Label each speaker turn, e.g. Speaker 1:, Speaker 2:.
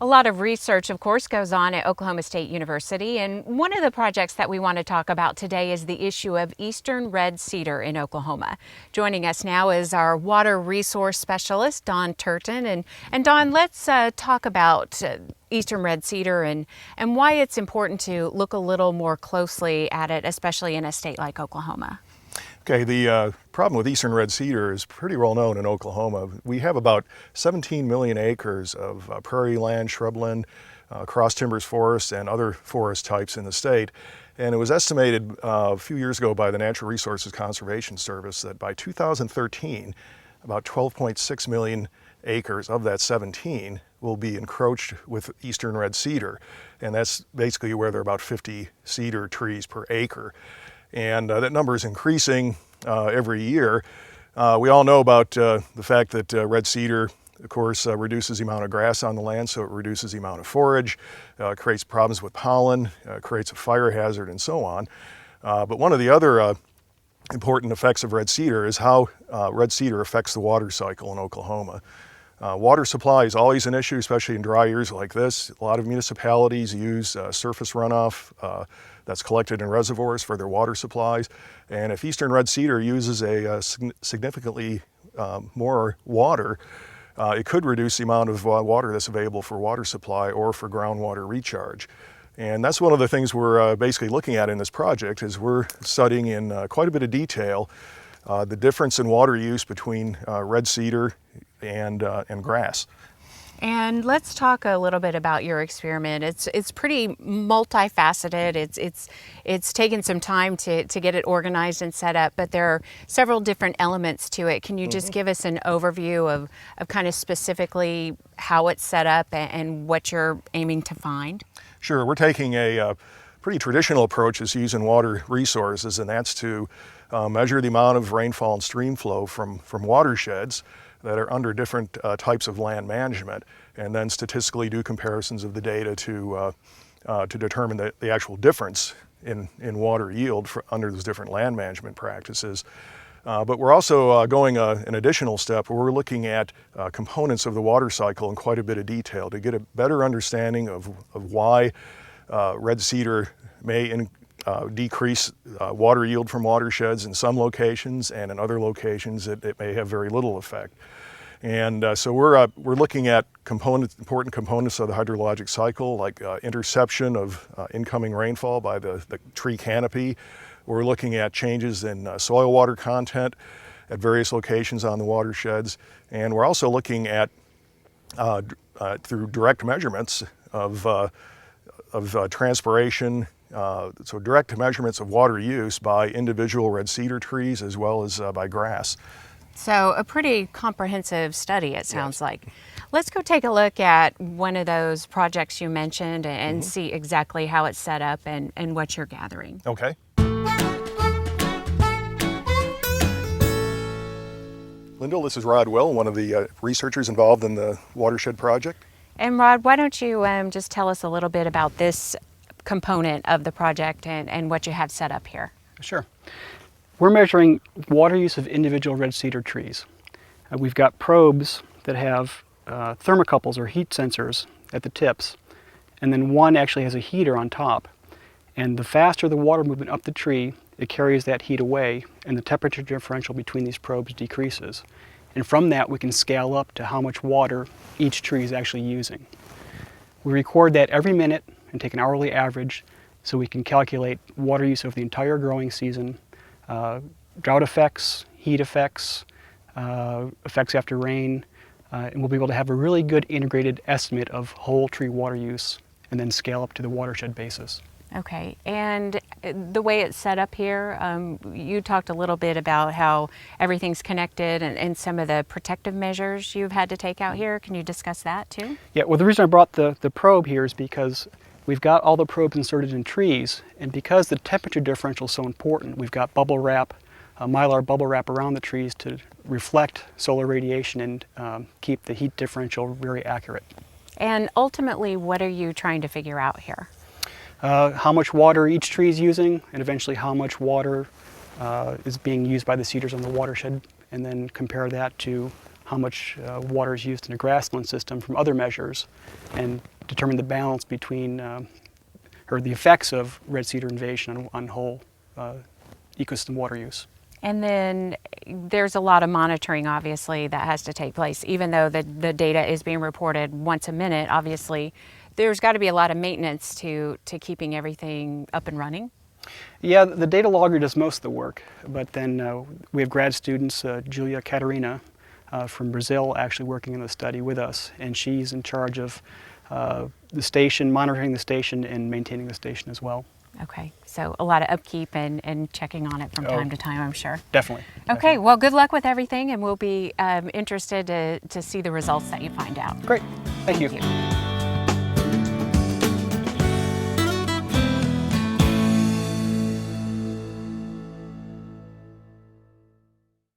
Speaker 1: A lot of research, of course, goes on at Oklahoma State University, and one of the projects that we want to talk about today is the issue of Eastern Red Cedar in Oklahoma. Joining us now is our water resource specialist, Don Turton. And Don, let's talk about Eastern Red Cedar and why it's important to look a little more closely at it, especially in a state like Oklahoma.
Speaker 2: Okay, the problem with Eastern Red Cedar is pretty well known in Oklahoma. We have about 17 million acres of prairie land, shrubland, cross timbers forests, and other forest types in the state. And it was estimated a few years ago by the Natural Resources Conservation Service that by 2013, about 12.6 million acres of that 17 will be encroached with Eastern Red Cedar. And that's basically where there are about 50 cedar trees per acre. And that number is increasing every year. We all know about the fact that red cedar, of course, reduces the amount of grass on the land, so it reduces the amount of forage, creates problems with pollen, creates a fire hazard, and so on. But one of the other important effects of red cedar is how red cedar affects the water cycle in Oklahoma. Water supply is always an issue, especially in dry years like this. A lot of municipalities use surface runoff that's collected in reservoirs for their water supplies. And if Eastern Red Cedar uses a significantly more water, it could reduce the amount of water that's available for water supply or for groundwater recharge. And that's one of the things we're basically looking at in this project is we're studying in quite a bit of detail the difference in water use between red cedar and grass.
Speaker 1: And let's talk a little bit about your experiment. It's pretty multifaceted. It's taken some time to get it organized and set up, but there are several different elements to it. Can you just give us an overview of kind of specifically how it's set up and what you're aiming to find?
Speaker 2: Sure. We're taking a pretty traditional approach is using water resources, and that's to measure the amount of rainfall and stream flow from watersheds that are under different types of land management, and then statistically do comparisons of the data to determine the actual difference in water yield under those different land management practices. But we're also going an additional step where we're looking at components of the water cycle in quite a bit of detail to get a better understanding of why red cedar may decrease water yield from watersheds in some locations, and in other locations it may have very little effect. And so we're looking at important components of the hydrologic cycle, like interception of incoming rainfall by the tree canopy. We're looking at changes in soil water content at various locations on the watersheds. And we're also looking at, through direct measurements of transpiration, so direct measurements of water use by individual red cedar trees as well as by grass.
Speaker 1: So a pretty comprehensive study, it sounds like. Let's go take a look at one of those projects you mentioned and see exactly how it's set up and what you're gathering.
Speaker 2: Okay. Lyndall, this is Rod Will, one of the researchers involved in the watershed project.
Speaker 1: And Rod, why don't you just tell us a little bit about this component of the project and what you have set up here?
Speaker 3: Sure. We're measuring water use of individual red cedar trees. We've got probes that have thermocouples or heat sensors at the tips, and then one actually has a heater on top. And the faster the water movement up the tree, it carries that heat away, and the temperature differential between these probes decreases. And from that, we can scale up to how much water each tree is actually using. We record that every minute and take an hourly average so we can calculate water use over the entire growing season, drought effects, heat effects, effects after rain, and we'll be able to have a really good integrated estimate of whole tree water use and then scale up to the watershed basis.
Speaker 1: Okay, and the way it's set up here, you talked a little bit about how everything's connected and some of the protective measures you've had to take out here. Can you discuss that too?
Speaker 3: Yeah, well, the reason I brought the probe here is because we've got all the probes inserted in trees, and because the temperature differential is so important, we've got bubble wrap, mylar bubble wrap around the trees to reflect solar radiation and keep the heat differential very accurate.
Speaker 1: And ultimately, what are you trying to figure out here?
Speaker 3: How much water each tree is using, and eventually how much water is being used by the cedars on the watershed, and then compare that to how much water is used in a grassland system from other measures, and determine the balance between, or the effects of red cedar invasion on whole ecosystem water use.
Speaker 1: And then there's a lot of monitoring, obviously, that has to take place. Even though the data is being reported once a minute, obviously, there's got to be a lot of maintenance to keeping everything up and running.
Speaker 3: Yeah, the data logger does most of the work, but then we have grad students, Julia Catarina from Brazil, actually working in the study with us, and she's in charge of the station, monitoring the station and maintaining the station as well.
Speaker 1: Okay, so a lot of upkeep and checking on it from time to time, I'm sure.
Speaker 3: Definitely.
Speaker 1: Okay, well, good luck with everything, and we'll be interested to see the results that you find out.
Speaker 3: Great. Thank you.
Speaker 1: Thank you.